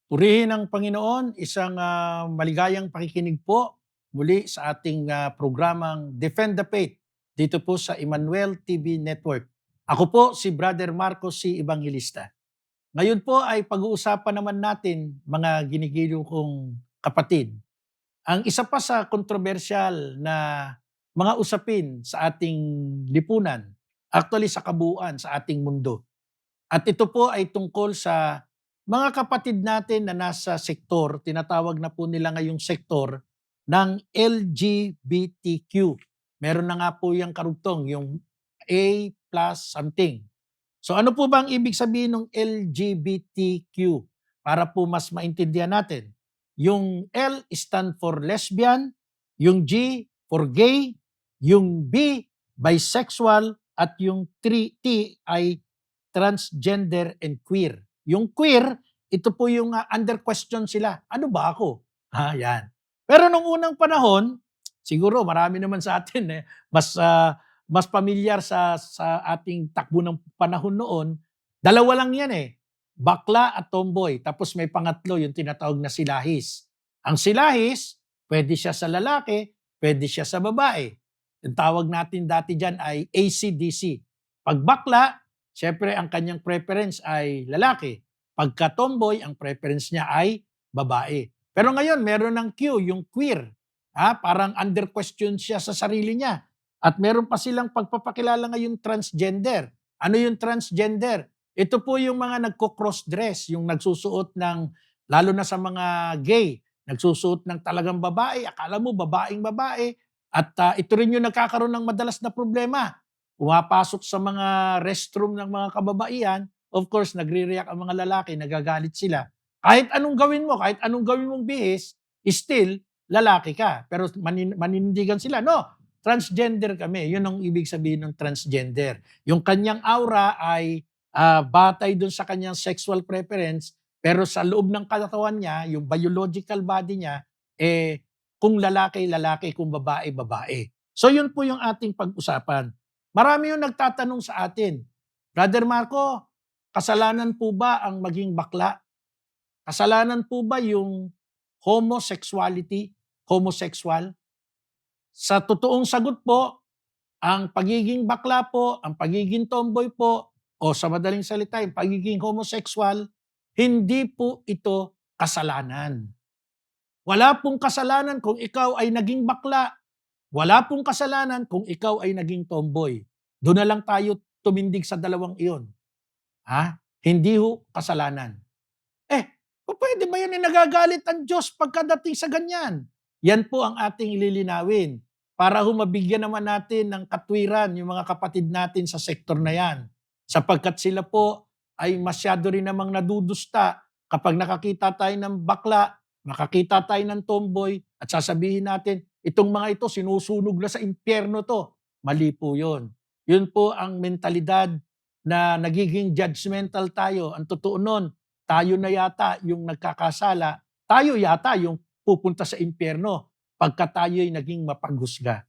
Purihin ang Panginoon, isang maligayang pakikinig po muli sa ating programang Defend the Faith dito po sa Emmanuel TV Network. Ako po si Brother Marcos C. Evangelista. Ngayon po ay pag-uusapan naman natin mga ginigiliw kong kapatid. Ang isa pa sa kontrobersyal na mga usapin sa ating lipunan, actually sa kabuuan sa ating mundo. At ito po ay tungkol sa mga kapatid natin na nasa sektor, tinatawag na po nila ngayong sektor ng LGBTQ. Meron na nga po yung karugtong, yung A plus something. So ano po ba ang ibig sabihin ng LGBTQ? Para po mas maintindihan natin. Yung L stand for lesbian, yung G for gay, yung B bisexual, at yung T ay transgender and queer. Yung queer, ito po yung under question sila. Ano ba ako? Yan. Pero nung unang panahon, siguro marami naman sa atin mas pamilyar sa ating takbo ng panahon noon, dalawa lang yan eh. Bakla at tomboy. Tapos may pangatlo, yung tinatawag na silahis. Ang silahis, pwede siya sa lalaki, pwede siya sa babae. Yung tawag natin dati dyan ay AC/DC. Pag bakla, syempre ang kanyang preference ay lalaki. Pagka tomboy, ang preference niya ay babae. Pero ngayon, meron ng Q, yung queer. Parang under question siya sa sarili niya. At meron pa silang pagpapakilala ngayon transgender. Ano yung transgender? Ito po yung mga nagko-cross-dress, yung nagsusuot ng, lalo na sa mga gay, nagsusuot ng talagang babae, akala mo babaeng babae, at ito rin yung nagkakaroon ng madalas na problema. Pumapasok sa mga restroom ng mga kababaihan, of course, nagre-react ang mga lalaki, nagagalit sila. Kahit anong gawin mo, kahit anong gawin mong bihis, still, lalaki ka. Pero maninindigan sila, no, transgender kami. Yun ang ibig sabihin ng transgender. Yung kanyang aura ay batay dun sa kanyang sexual preference, pero sa loob ng katawan niya, yung biological body niya, kung lalaki, lalaki, kung babae, babae. So yun po yung ating pag-usapan. Marami yung nagtatanong sa atin, Brother Marco, kasalanan po ba ang maging bakla? Kasalanan po ba yung homosexuality, homosexual? Sa totoong sagot po, ang pagiging bakla po, ang pagiging tomboy po, o sa madaling salita, yung pagiging homosexual, hindi po ito kasalanan. Wala pong kasalanan kung ikaw ay naging bakla. Wala pong kasalanan kung ikaw ay naging tomboy. Doon na lang tayo tumindig sa dalawang iyon. Hindi ho kasalanan. Pwede ba yan nagagalit ang Diyos pagkadating sa ganyan? Yan po ang ating ililinawin para humabigyan naman natin ng katwiran yung mga kapatid natin sa sektor na yan. Sapagkat sila po ay masyado rin namang nadudusta kapag nakakita tayo ng bakla, makakita tayo ng tomboy, at sasabihin natin, itong mga ito sinusunog na sa impyerno to. Mali po yun. Yun po ang mentalidad na nagiging judgmental tayo. Ang totoo nun, tayo na yata yung nagkakasala, tayo yata yung pupunta sa impyerno pagka tayo ay naging mapaghusga.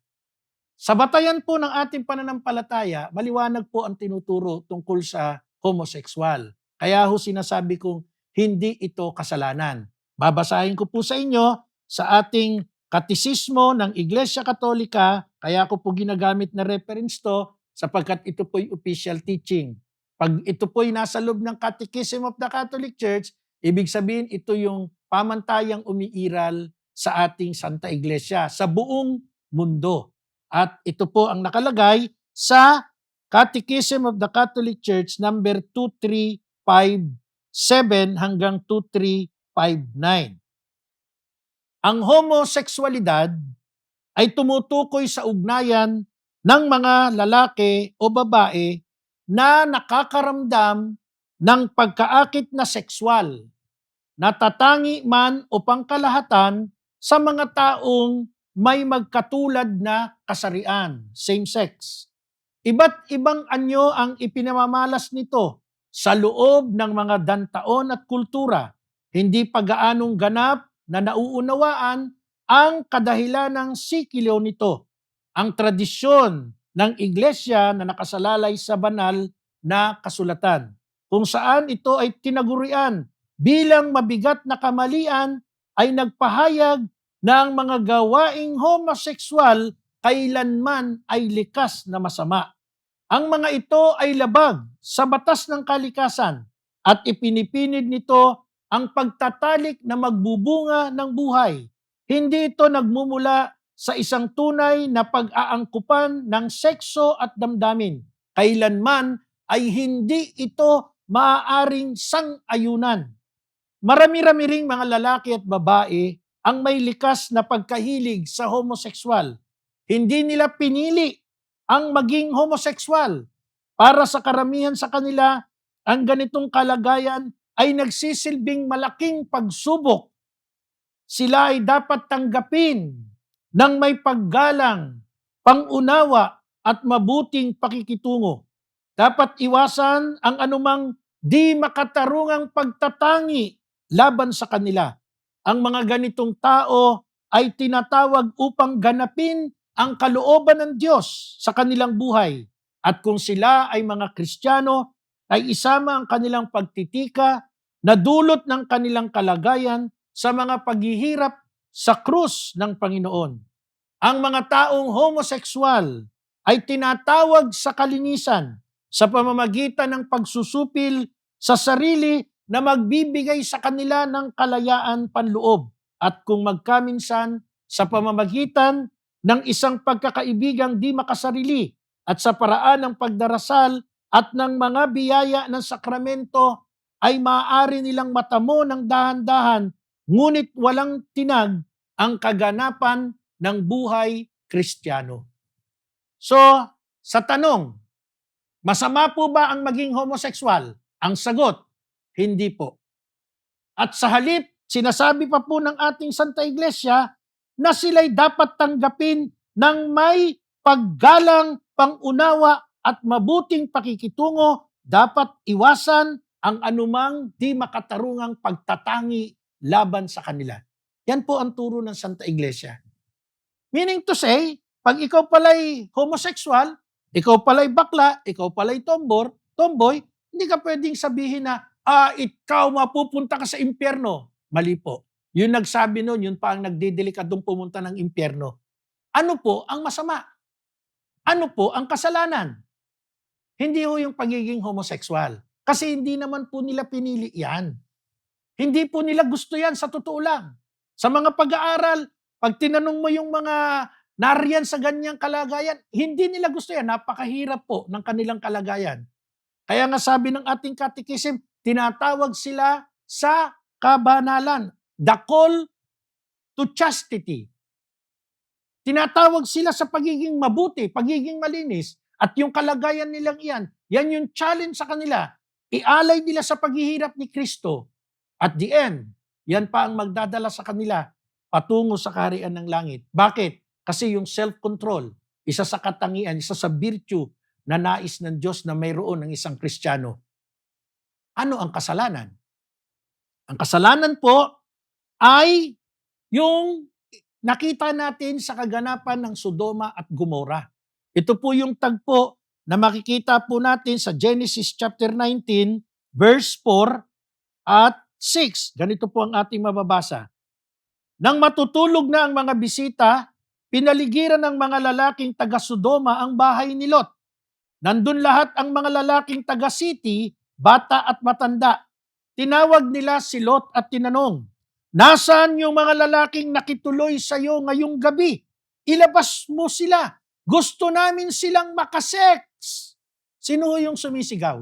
Sa batayan po ng ating pananampalataya, maliwanag po ang tinuturo tungkol sa homosexual. Kaya ho sinasabi kong hindi ito kasalanan. Babasahin ko po sa inyo sa ating katisismo ng Iglesia Katolika, kaya ko po ginagamit na reference to sapagkat ito po'y official teaching. Pag ito po'y nasa loob ng Catechism of the Catholic Church, ibig sabihin ito yung pamantayang umiiral sa ating Santa Iglesia, sa buong mundo. At ito po ang nakalagay sa Catechism of the Catholic Church number 2357 hanggang 2359. Ang homosexualidad ay tumutukoy sa ugnayan ng mga lalaki o babae na nakakaramdam ng pagkaakit na sexual, natatangi man o pangkalahatan sa mga taong may magkatulad na kasarian, same sex. Iba't ibang anyo ang ipinamamalas nito sa loob ng mga dantaon at kultura. Hindi pa gaanong ganap na nauunawaan ang kadahilan ng sikilo nito. Ang tradisyon ng iglesia na nakasalalay sa banal na kasulatan, kung saan ito ay tinagurian bilang mabigat na kamalian ay nagpahayag na ang mga gawaing homosexual kailanman ay likas na masama. Ang mga ito ay labag sa batas ng kalikasan at ipinipinid nito ang pagtatalik na magbubunga ng buhay. Hindi ito nagmumula sa isang tunay na pag-aangkupan ng sekso at damdamin. Kailanman ay hindi ito maaaring sang-ayunan. Marami-rami ring mga lalaki at babae ang may likas na pagkahilig sa homosexual. Hindi nila pinili ang maging homosexual. Para sa karamihan sa kanila, ang ganitong kalagayan ay nagsisilbing malaking pagsubok. Sila ay dapat tanggapin ng may paggalang, pangunawa at mabuting pakikitungo. Dapat iwasan ang anumang di makatarungang pagtatangi laban sa kanila. Ang mga ganitong tao ay tinatawag upang ganapin ang kalooban ng Diyos sa kanilang buhay. At kung sila ay mga Kristiyano, ay isama ang kanilang pagtitika na dulot ng kanilang kalagayan sa mga paghihirap sa krus ng Panginoon. Ang mga taong homosexual ay tinatawag sa kalinisan sa pamamagitan ng pagsusupil sa sarili na magbibigay sa kanila ng kalayaan panloob at kung magkaminsan sa pamamagitan ng isang pagkakaibigang di makasarili at sa paraan ng pagdarasal at ng mga biyaya ng sakramento ay maaari nilang matamo ng dahan-dahan ngunit walang tinag ang kaganapan ng buhay Kristiyano. So, sa tanong, masama po ba ang maging homosexual? Ang sagot, hindi po. At sa halip, sinasabi pa po ng ating Santa Iglesia na sila'y dapat tanggapin ng may paggalang, pangunawa at mabuting pakikitungo, dapat iwasan ang anumang di makatarungang pagtatangi laban sa kanila. Yan po ang turo ng Santa Iglesia. Meaning to say, pag ikaw pala'y homosexual, ikaw pala'y bakla, ikaw pala'y tomboy, hindi ka pwedeng sabihin na, ikaw mapupunta ka sa impyerno. Mali po. Yung nagsabi nun, yun pa ang nagdidelikadong pumunta ng impyerno. Ano po ang masama? Ano po ang kasalanan? Hindi ho yung pagiging homosexual. Kasi hindi naman po nila pinili yan. Hindi po nila gusto yan sa totoo lang. Sa mga pag-aaral, pag tinanong mo yung mga nariyan sa ganyang kalagayan, hindi nila gusto yan. Napakahirap po ng kanilang kalagayan. Kaya nga sabi ng ating catechism, tinatawag sila sa kabanalan. The call to chastity. Tinatawag sila sa pagiging mabuti, pagiging malinis, at yung kalagayan nilang iyan, yan yung challenge sa kanila. Ialay nila sa paghihirap ni Kristo. At the end, yan pa ang magdadala sa kanila patungo sa kaharian ng langit. Bakit? Kasi yung self-control, isa sa katangian, isa sa virtue na nais ng Diyos na mayroon ng isang Kristiyano. Ano ang kasalanan? Ang kasalanan po ay yung nakita natin sa kaganapan ng Sodoma at Gomora. Ito po yung tagpo na makikita po natin sa Genesis chapter 19, verse 4 at 6. Ganito po ang ating mababasa. Nang matutulog na ang mga bisita, pinaligiran ng mga lalaking taga-Sodoma ang bahay ni Lot. Nandun lahat ang mga lalaking taga-city, bata at matanda. Tinawag nila si Lot at tinanong, "Nasaan yung mga lalaking nakituloy sa iyo ngayong gabi? Ilabas mo sila. Gusto namin silang makasex." Sino yung sumisigaw?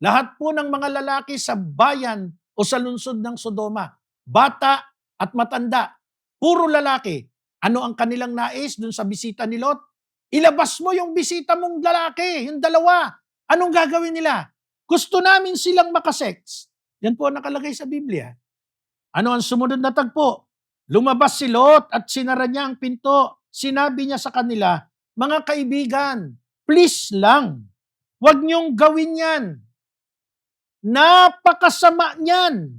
Lahat po ng mga lalaki sa bayan o sa lungsod ng Sodoma, bata at matanda, puro lalaki. Ano ang kanilang nais dun sa bisita ni Lot? Ilabas mo yung bisita mong lalaki, yung dalawa. Anong gagawin nila? Gusto namin silang makasex. Yan po ang nakalagay sa Biblia. Ano ang sumunod na tagpo? Lumabas si Lot at sinara niya ang pinto. Sinabi niya sa kanila, "Mga kaibigan, please lang, huwag niyong gawin yan. Napakasama niyan.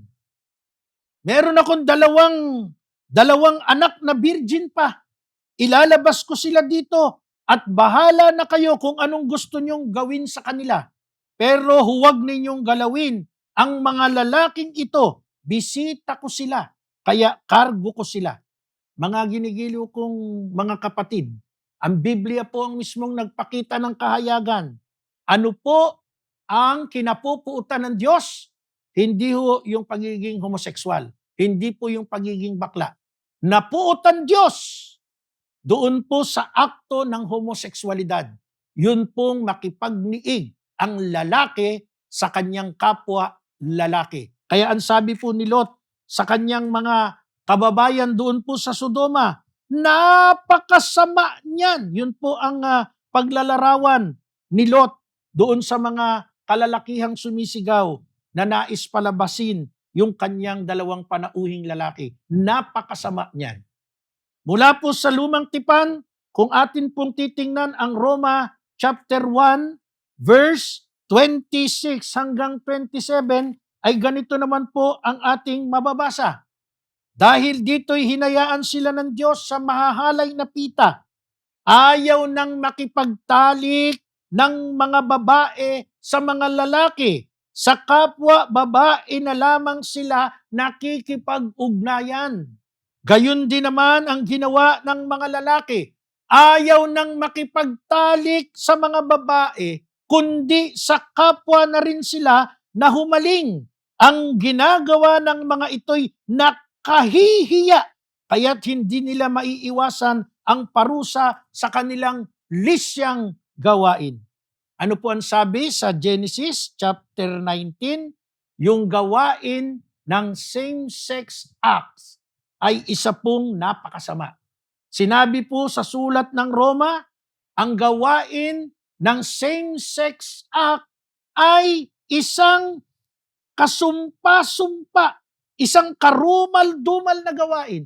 Meron akong dalawang anak na virgin pa. Ilalabas ko sila dito at bahala na kayo kung anong gusto niyong gawin sa kanila. Pero huwag ninyong galawin ang mga lalaking ito bisita ko sila, kaya kargo ko sila. Mga ginigiliw kong mga kapatid, ang Biblia po ang mismong nagpakita ng kahayagan. Ano po ang kinapupuutan ng Diyos? Hindi ho yung pagiging homoseksual. Hindi po yung pagiging bakla. Napuutan Diyos doon po sa akto ng homoseksualidad. Yun pong makipagniig ang lalaki sa kanyang kapwa lalaki. Kaya ang sabi po ni Lot sa kanyang mga kababayan doon po sa Sodoma, napakasama niyan. Yun po ang paglalarawan ni Lot doon sa mga kalalakihang sumisigaw na nais palabasin yung kanyang dalawang panauhing lalaki. Napakasama niyan. Mula po sa Lumang Tipan, kung atin pong titingnan ang Roma chapter 1, verse 26 hanggang 27, ay ganito naman po ang ating mababasa. Dahil dito'y hinayaan sila ng Diyos sa mahahalay na pita. Ayaw nang makipagtalik ng mga babae sa mga lalaki. Sa kapwa babae na lamang sila nakikipag-ugnayan. Gayon din naman ang ginawa ng mga lalaki. Ayaw nang makipagtalik sa mga babae, kundi sa kapwa na rin sila na humaling. Ang ginagawa ng mga ito'y nakahihiya, kaya't hindi nila maiiwasan ang parusa sa kanilang lisyang gawain. Ano po ang sabi sa Genesis chapter 19? Yung gawain ng same-sex acts ay isa pong napakasama. Sinabi po sa sulat ng Roma, ang gawain ng same-sex act ay isang kasumpa-sumpa, isang karumal-dumal na gawain.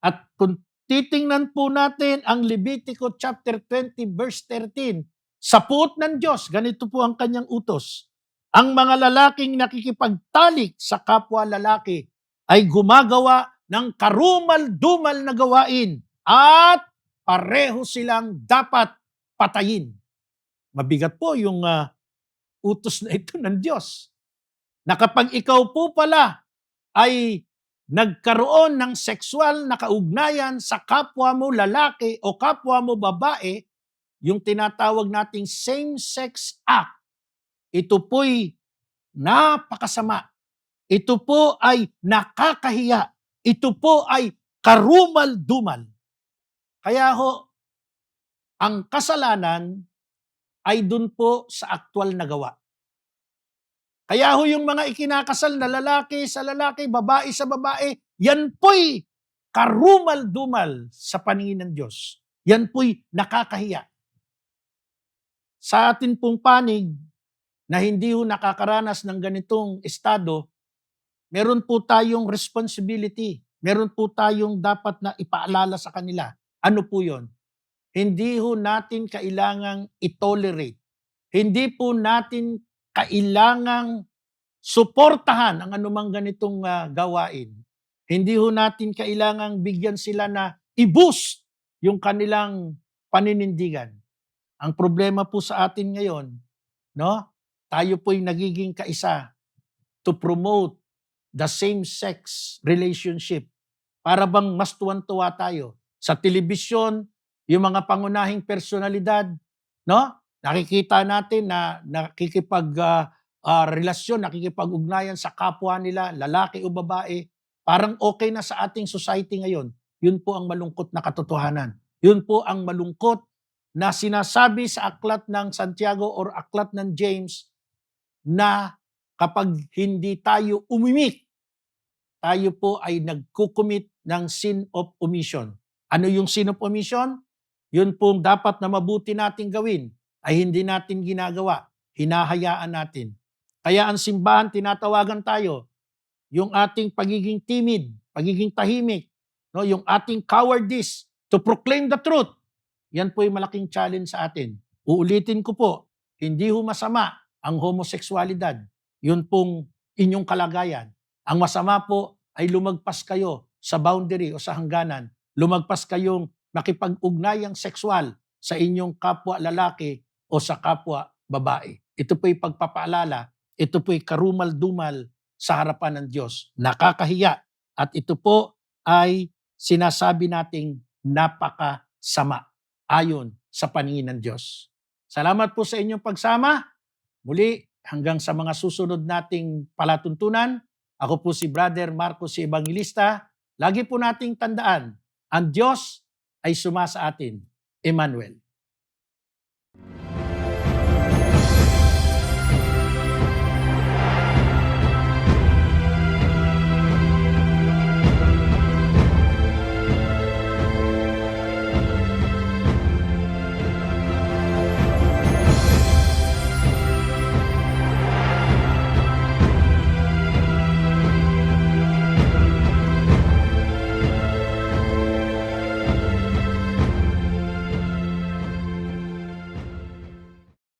At kung titingnan po natin ang Levitico chapter 20 verse 13, sa puot ng Diyos, ganito po ang kanyang utos. Ang mga lalaking nakikipagtalik sa kapwa lalaki ay gumagawa ng karumal-dumal na gawain at pareho silang dapat patayin. Mabigat po yung utos na ito ng Diyos. Na kapag ikaw po pala ay nagkaroon ng sexual na kaugnayan sa kapwa mo lalaki o kapwa mo babae, yung tinatawag nating same-sex act, ito po'y napakasama. Ito po ay nakakahiya. Ito po ay karumal-dumal. Kaya ho, ang kasalanan ay dun po sa aktwal na gawa. Kaya ho yung mga ikinakasal na lalaki sa lalaki, babae sa babae, yan po'y karumal-dumal sa paningin ng Diyos. Yan po'y nakakahiya. Sa atin pong panig na hindi ho nakakaranas ng ganitong estado, meron po tayong responsibility. Meron po tayong dapat na ipaalala sa kanila. Ano po yon? Hindi ho natin kailangang itolerate. Hindi po natin kailangang suportahan ang anumang ganitong gawain. Hindi ho natin kailangang bigyan sila na i-boost yung kanilang paninindigan. Ang problema po sa atin ngayon, no? Tayo po'y nagiging kaisa to promote the same-sex relationship. Para bang mas tuwan-tuwa tayo. Sa telebisyon, yung mga pangunahing personalidad, no? Nakikita natin na relasyon, nakikipag-ugnayan sa kapwa nila, lalaki o babae. Parang okay na sa ating society ngayon. Yun po ang malungkot na katotohanan. Yun po ang malungkot na sinasabi sa aklat ng Santiago or aklat ng James na kapag hindi tayo umimik, tayo po ay nagkukumit ng sin of omission. Ano yung sin of omission? Yun pong dapat na mabuti nating gawin ay hindi natin ginagawa, hinahayaan natin. Kaya ang simbahan, tinatawagan tayo, yung ating pagiging timid, pagiging tahimik, no, yung ating cowardice to proclaim the truth. Yan po yung malaking challenge sa atin. Uulitin ko po, hindi ho masama ang homosexualidad. Yun pong inyong kalagayan. Ang masama po ay lumagpas kayo sa boundary o sa hangganan. Lumagpas kayong makipag-ugnayang sexual sa inyong kapwa lalaki o sa kapwa babae. Ito po'y pagpapaalala, ito po'y karumal-dumal sa harapan ng Diyos. Nakakahiya. At ito po ay sinasabi nating napakasama ayon sa paningin ng Diyos. Salamat po sa inyong pagsama. Muli, hanggang sa mga susunod nating palatuntunan, ako po si Brother Marcos si Evangelista. Lagi po nating tandaan, ang Diyos ay sumasa atin. Emmanuel.